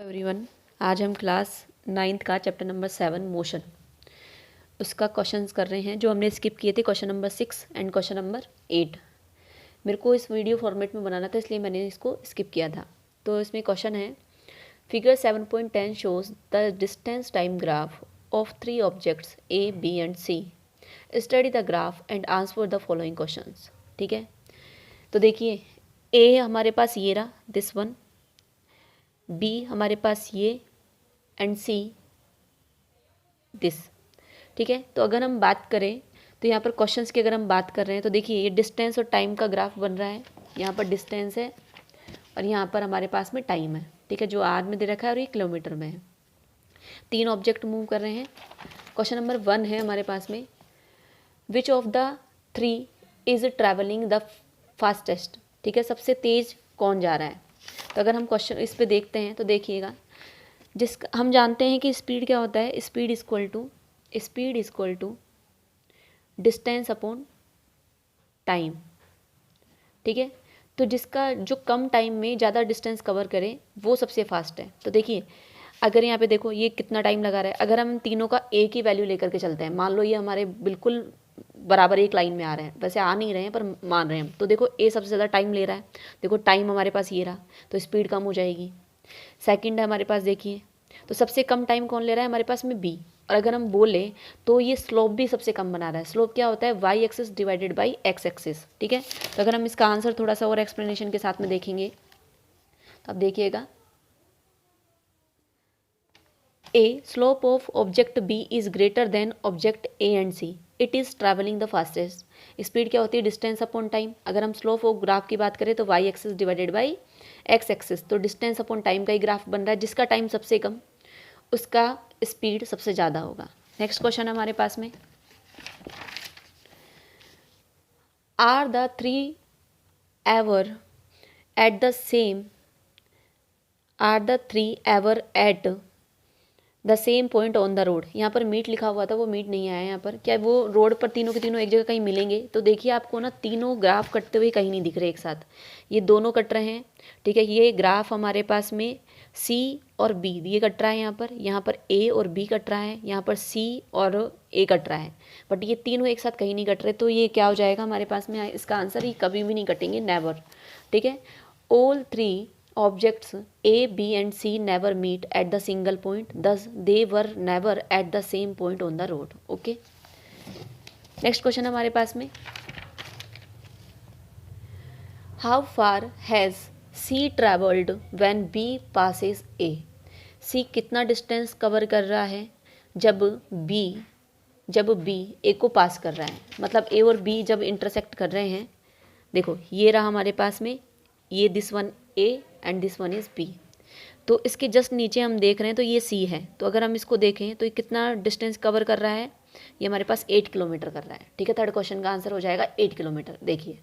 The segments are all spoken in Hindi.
एवरीवन, आज हम क्लास 9th का चैप्टर नंबर 7 मोशन उसका क्वेश्चंस कर रहे हैं जो हमने स्किप किए थे, question number 6 and question number 8। मेरे को इस वीडियो फॉर्मेट में बनाना था इसलिए मैंने इसको स्किप किया था। तो इसमें क्वेश्चन है, figure 7.10 shows the distance time graph of 3 objects A B and C. Study the graph and answer the following questions. ठीक है, तो देखिए ए हमारे पास ये रहा, दिस वन, बी हमारे पास ये, एंड सी दिस। ठीक है, तो अगर हम बात करें तो यहाँ पर क्वेश्चंस की अगर हम बात कर रहे हैं तो देखिए ये डिस्टेंस और टाइम का ग्राफ बन रहा है। यहाँ पर डिस्टेंस है और यहाँ पर हमारे पास में टाइम है। ठीक है, जो आर में दे रखा है और ये किलोमीटर में है। 3 ऑब्जेक्ट मूव कर रहे हैं। क्वेश्चन नंबर 1 है हमारे पास में, which of the 3 is travelling the fastest. ठीक है, सबसे तेज कौन जा रहा है। तो अगर हम क्वेश्चन इस पे देखते हैं तो देखिएगा, हम जानते हैं कि स्पीड क्या होता है, speed equal to distance upon time. ठीक है, तो जिसका जो कम टाइम में ज़्यादा डिस्टेंस कवर करे वो सबसे फास्ट है। तो देखिए अगर यहाँ पे देखो ये कितना टाइम लगा रहा है, अगर हम तीनों का एक ही वैल्यू लेकर के चलते हैं, मान लो ये हमारे बिल्कुल बराबर एक लाइन में आ रहे हैं, वैसे आ नहीं रहे हैं पर मान रहे हैं हम, तो देखो ए सबसे ज़्यादा टाइम ले रहा है। देखो टाइम हमारे पास ये रहा, तो स्पीड कम हो जाएगी। सेकंड है हमारे पास, देखिए तो सबसे कम टाइम कौन ले रहा है हमारे पास में, बी। और अगर हम बोले तो ये स्लोप भी सबसे कम बना रहा है। स्लोप क्या होता है, Y axis divided by X axis. ठीक है, तो अगर हम इसका आंसर थोड़ा सा और एक्सप्लेनेशन के साथ में देखेंगे तो आप देखिएगा, A slope of object B is greater than object A and C, it is travelling the fastest. Speed क्या होती है, डिस्टेंस अपॉन टाइम। अगर हम स्लोप ऑफ ग्राफ की बात करें तो Y axis divided by X axis, तो डिस्टेंस अपॉन टाइम का ही ग्राफ बन रहा है। जिसका टाइम सबसे कम उसका स्पीड सबसे ज़्यादा होगा। नेक्स्ट क्वेश्चन हमारे पास में, are the 3 ever at the same the same point on the road. यहाँ पर मीट लिखा हुआ था, वो मीट नहीं आया यहाँ पर। क्या वो रोड पर तीनों के तीनों एक जगह कहीं मिलेंगे। तो देखिए आपको ना तीनों ग्राफ कटते हुए कहीं नहीं दिख रहे एक साथ, ये दोनों कट रहे हैं। ठीक है, ये ग्राफ हमारे पास में सी और बी ये कट रहा है, यहाँ पर ए और बी कट रहा है, यहाँ पर सी और ए कट रहा है, बट ये तीनों एक साथ कहीं नहीं कट रहे। तो ये क्या हो जाएगा हमारे पास में, इसका आंसर, ये कभी भी नहीं कटेंगे, नेवर। ठीक है, all 3 objects A, B and C never meet at the single point, thus they were never at the same point on the road. Okay, next question हमारे पास में, how far has C traveled when B passes A। C कितना डिस्टेंस कवर कर रहा है जब B A को पास कर रहा है, मतलब A और B जब इंटरसेक्ट कर रहे हैं। देखो ये रहा हमारे पास में, ये this one A and this one is B। तो इसके जस्ट नीचे हम देख रहे हैं तो ये C है। तो अगर हम इसको देखें तो ये कितना डिस्टेंस कवर कर रहा है, ये हमारे पास 8 किलोमीटर कर रहा है। ठीक है, थर्ड क्वेश्चन का आंसर हो जाएगा 8 किलोमीटर। देखिए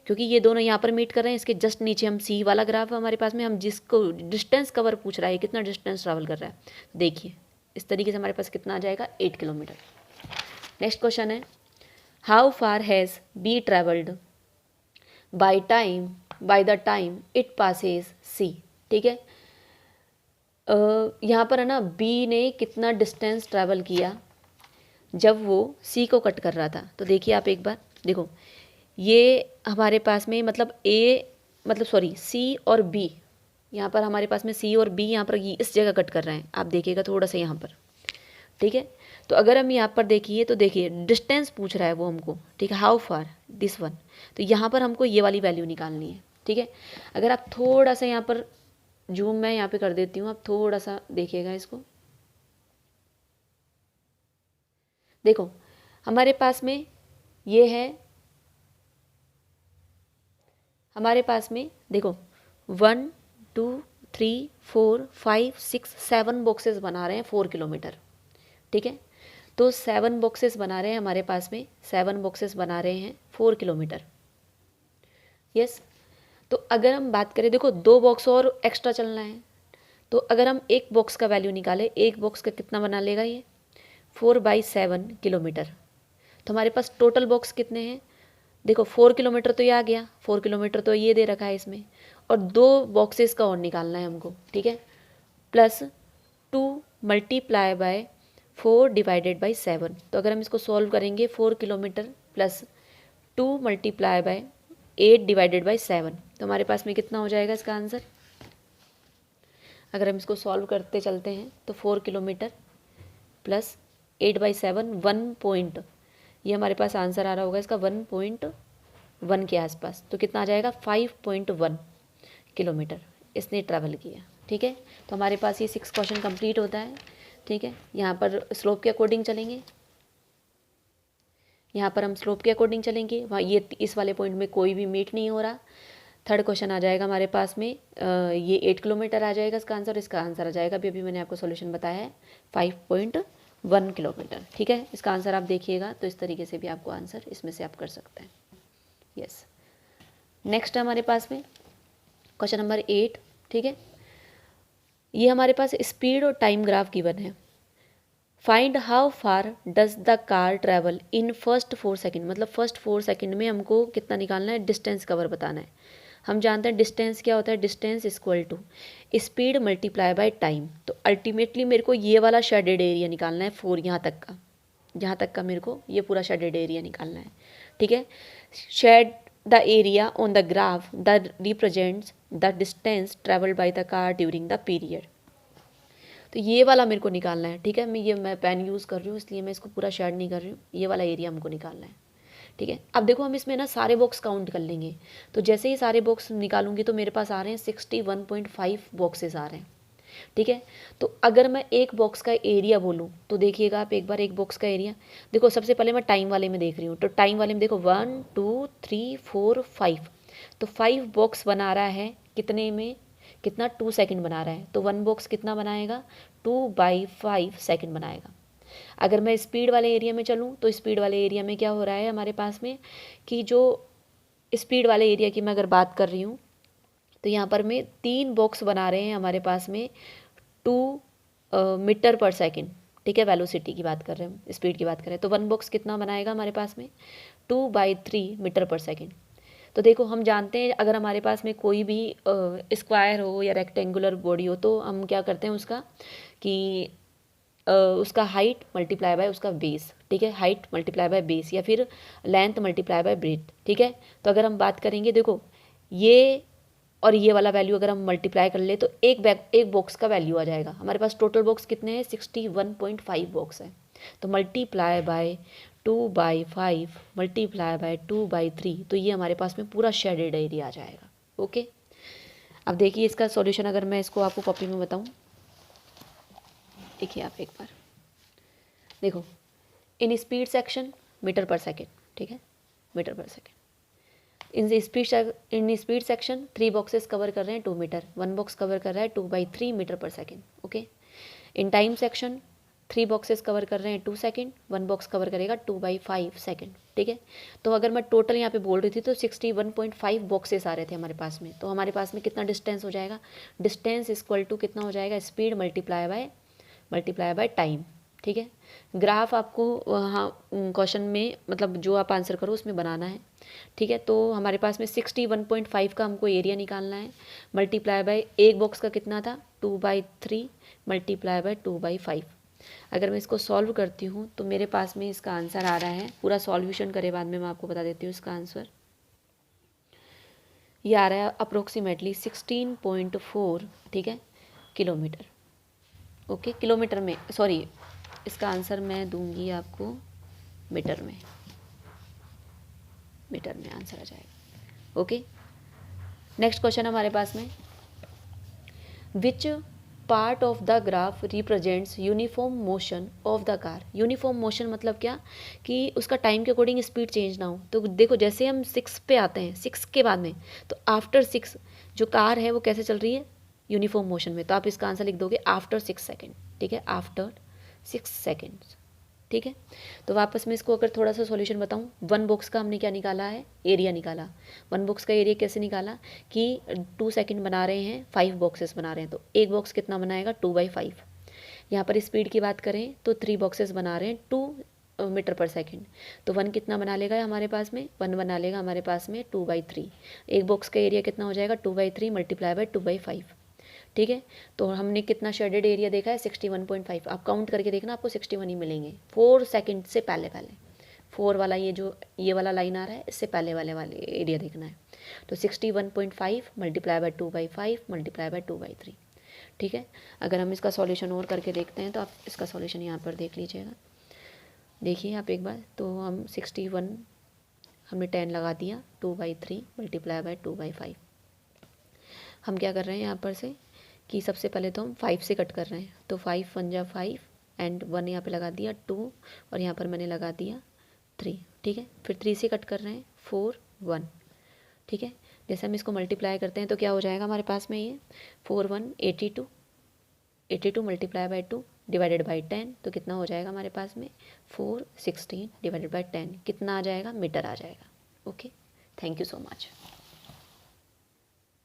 क्योंकि ये दोनों यहाँ पर मीट कर रहे हैं, इसके जस्ट नीचे हम C वाला ग्राफ है हमारे पास में, हम जिसको डिस्टेंस कवर पूछ रहा है कितना डिस्टेंस ट्रैवल कर रहा है, देखिए इस तरीके से हमारे पास कितना आ जाएगा, 8 किलोमीटर। नेक्स्ट क्वेश्चन है, how far has B travelled by the time it passes C। ठीक है, यहाँ पर है ना, B ने कितना डिस्टेंस ट्रैवल किया जब वो C को कट कर रहा था। तो देखिए आप एक बार देखो, ये हमारे पास में मतलब C और B, यहाँ पर हमारे पास में C और B यहाँ पर इस जगह कट कर रहे हैं, आप देखिएगा थोड़ा सा यहाँ पर। ठीक है, तो अगर हम यहाँ पर देखिए तो देखिए डिस्टेंस पूछ रहा है वो हमको। ठीक है, हाउ फार दिस वन, तो यहाँ पर हमको ये वाली वैल्यू निकालनी है। ठीक है, अगर आप थोड़ा सा यहाँ पर जूम मैं यहाँ पे कर देती हूँ, आप थोड़ा सा देखिएगा इसको। देखो हमारे पास में ये है, हमारे पास में देखो 1 2 3 4 5 6 7 बॉक्सेस बना रहे हैं 4 किलोमीटर। ठीक है, तो 7 बॉक्सेस बना रहे हैं हमारे पास में, 7 बॉक्सेस बना रहे हैं 4 किलोमीटर। यस, तो अगर हम बात करें, देखो 2 बॉक्स और एक्स्ट्रा चलना है, तो अगर हम एक बॉक्स का वैल्यू निकालें, एक बॉक्स का कितना बना लेगा ये, 4/7 किलोमीटर। तो हमारे पास टोटल बॉक्स कितने हैं, देखो 4 किलोमीटर तो ये आ गया, 4 किलोमीटर तो ये दे रखा है इसमें, और 2 बॉक्सेस का और निकालना है हमको। ठीक है, plus 2 multiply by 4 divided by 7। तो अगर हम इसको सॉल्व करेंगे 4 kilometre plus 2 multiply by 8 divided by 7, तो हमारे पास में कितना हो जाएगा इसका आंसर। अगर हम इसको सॉल्व करते चलते हैं तो 4 किलोमीटर प्लस 8/7 1 पॉइंट, ये हमारे पास आंसर आ रहा होगा इसका 1.1 के आसपास। तो कितना आ जाएगा 5.1 किलोमीटर इसने ट्रैवल किया। ठीक है, तो हमारे पास ये 6 क्वेश्चन कंप्लीट होता है। ठीक है, यहाँ पर स्लोप के अकॉर्डिंग चलेंगे, यहाँ पर हम स्लोप के अकॉर्डिंग चलेंगे। वहाँ ये इस वाले पॉइंट में कोई भी मीट नहीं हो रहा। थर्ड क्वेश्चन आ जाएगा हमारे पास में ये 8 किलोमीटर आ जाएगा इसका आंसर। इसका आंसर आ जाएगा अभी मैंने आपको सॉल्यूशन बताया है 5.1 किलोमीटर। ठीक है, इसका आंसर आप देखिएगा तो इस तरीके से भी आपको आंसर इसमें से आप कर सकते हैं। यस, नेक्स्ट हमारे पास में क्वेश्चन नंबर 8। ठीक है, ये हमारे पास स्पीड और टाइम ग्राफ गिवन है। Find how far does the car travel in first 4 second, मतलब फर्स्ट 4 सेकेंड में हमको कितना निकालना है, डिस्टेंस कवर बताना है। हम जानते हैं डिस्टेंस क्या होता है, distance equal to speed multiply by time. तो अल्टीमेटली मेरे को ये वाला शेडेड एरिया निकालना है 4 यहाँ तक का मेरे को ये पूरा शेडेड एरिया निकालना है। ठीक है, shade the area on the graph the represents the distance travelled by the car during the period. तो ये वाला मेरे को निकालना है। ठीक है, मैं पेन यूज़ कर रही हूँ इसलिए मैं इसको पूरा शेड नहीं कर रही हूँ, ये वाला एरिया हमको निकालना है। ठीक है, अब देखो हम इसमें ना सारे बॉक्स काउंट कर लेंगे। तो जैसे ही सारे बॉक्स निकालूंगी तो मेरे पास आ रहे हैं 61.5 बॉक्सेस आ रहे हैं। ठीक है, तो अगर मैं एक बॉक्स का एरिया बोलूँ तो देखिएगा आप एक बार, एक बॉक्स का एरिया देखो। सबसे पहले मैं टाइम वाले में देख रही हूँ, तो टाइम वाले में देखो 1 2 3 4 5, तो 5 बॉक्स बना रहा है कितने में, कितना 2 सेकंड बना रहा है। तो 1 बॉक्स कितना बनाएगा, 2/5 सेकंड बनाएगा। अगर मैं स्पीड वाले एरिया में चलूँ तो स्पीड वाले एरिया में क्या हो रहा है हमारे पास में कि जो स्पीड वाले एरिया की मैं अगर बात कर रही हूँ तो यहाँ पर में 3 बॉक्स बना रहे हैं हमारे पास में 2 मीटर पर सेकंड। ठीक है, वेलोसिटी की बात कर रहे हैं, स्पीड की बात कर रहे हैं। तो 1 बॉक्स कितना बनाएगा हमारे पास में 2/3 मीटर पर सेकंड। तो देखो हम जानते हैं अगर हमारे पास में कोई भी स्क्वायर हो या रेक्टेंगुलर बॉडी हो तो हम क्या करते हैं उसका कि उसका हाइट मल्टीप्लाई बाय उसका बेस। ठीक है, हाइट मल्टीप्लाई बाय बेस या फिर लेंथ मल्टीप्लाई बाय ब्रेथ। ठीक है, तो अगर हम बात करेंगे देखो ये और ये वाला वैल्यू अगर हम मल्टीप्लाई कर ले तो एक बॉक्स का वैल्यू आ जाएगा। हमारे पास टोटल बॉक्स कितने हैं 61.5 बॉक्स है। तो मल्टीप्लाई बाय 2/5 मल्टीप्लाई बाय 2/3, तो ये हमारे पास में पूरा शेडेड एरिया आ जाएगा। ओके, अब देखिए इसका सॉल्यूशन अगर मैं इसको आपको कॉपी में बताऊं, देखिए आप एक बार देखो, इन स्पीड सेक्शन मीटर पर सेकेंड। ठीक है, मीटर पर second. In speed section 3 boxes cover कर रहे हैं 2 मीटर, 1 बॉक्स कवर कर रहा है 2/3 मीटर पर second. Okay, in time section 3 boxes cover कर रहे हैं 2 सेकेंड, 1 बॉक्स कवर करेगा 2/5 सेकेंड। ठीक है, तो अगर मैं टोटल यहाँ पे बोल रही थी तो 61.5 बॉक्सेस आ रहे थे हमारे पास में। तो हमारे पास में कितना डिस्टेंस हो जाएगा, डिस्टेंस इक्वल टू कितना हो जाएगा, स्पीड मल्टीप्लाई बाय टाइम। ठीक है, ग्राफ आपको वहाँ क्वेश्चन में मतलब जो आप आंसर करो उसमें बनाना है। ठीक है, तो हमारे पास में 61.5 का हमको एरिया निकालना है, मल्टीप्लाई बाय एक बॉक्स का कितना था 2/3 मल्टीप्लाई बाय 2/5। अगर मैं इसको सॉल्व करती हूँ तो मेरे पास में इसका आंसर आ रहा है, पूरा सॉल्यूशन करे बाद में मैं आपको बता देती हूँ इसका आंसर। ये आ रहा है अप्रोक्सीमेटली 16.4। ठीक है, किलोमीटर। ओके, किलोमीटर में, सॉरी इसका आंसर मैं दूंगी आपको मीटर में, मीटर में आंसर आ जाएगा। ओके, नेक्स्ट क्वेश्चन हमारे पास में, which part of the graph represents uniform motion of the car. Uniform motion मतलब क्या कि उसका टाइम के अकॉर्डिंग स्पीड चेंज ना हो। तो देखो जैसे हम 6 पे आते हैं, 6 के बाद में तो आफ्टर 6 जो कार है वो कैसे चल रही है, यूनिफॉर्म मोशन में। तो आप इसका आंसर लिख दोगे आफ्टर 6 सेकेंड। ठीक है, आफ्टर 6 सेकेंड्स। ठीक है, तो वापस मैं इसको अगर थोड़ा सा सॉल्यूशन बताऊं, 1 बॉक्स का हमने क्या निकाला है, एरिया निकाला। 1 बॉक्स का एरिया कैसे निकाला कि 2 सेकेंड बना रहे हैं, 5 बॉक्सेस बना रहे हैं, तो एक बॉक्स कितना बनाएगा 2/5। यहाँ पर स्पीड की बात करें तो 3 बॉक्सेस बना रहे हैं 2 मीटर पर सेकेंड, तो 1 कितना बना लेगा हमारे पास में, 1 बना लेगा हमारे पास में 2/3। एक बॉक्स का एरिया कितना हो जाएगा 2/3 मल्टीप्लाई बाय 2/5। ठीक है। तो हमने कितना शेडेड एरिया देखा है 61.5, आप काउंट करके देखना, आपको 61 ही मिलेंगे 4 सेकंड से पहले पहले। 4 वाला ये वाला लाइन आ रहा है, इससे पहले वाले एरिया देखना है। तो 61.5 मल्टीप्लाई बाय 2/5 मल्टीप्लाई बाय 2/3। ठीक है। अगर हम इसका सॉल्यूशन और करके देखते हैं तो आप इसका सॉल्यूशन यहाँ पर देख लीजिएगा। देखिए आप एक बार, तो हम 61 हमने 10 लगा दिया, 2/3 मल्टीप्लाई बाय 2/5। हम क्या कर रहे हैं यहाँ पर से कि सबसे पहले तो हम 5 से कट कर रहे हैं, तो 5 1 जा 5 एंड 1 यहाँ पे लगा दिया 2 और यहाँ पर मैंने लगा दिया 3। ठीक है। फिर 3 से कट कर रहे हैं 4 1। ठीक है। जैसे हम इसको मल्टीप्लाई करते हैं तो क्या हो जाएगा हमारे पास में, ये 4 1 82 मल्टीप्लाई बाय 2 डिवाइडेड बाई 10, तो कितना हो जाएगा हमारे पास में 4 16 डिवाइडेड बाई 10, कितना आ जाएगा, मीटर आ जाएगा। Okay, thank you so much.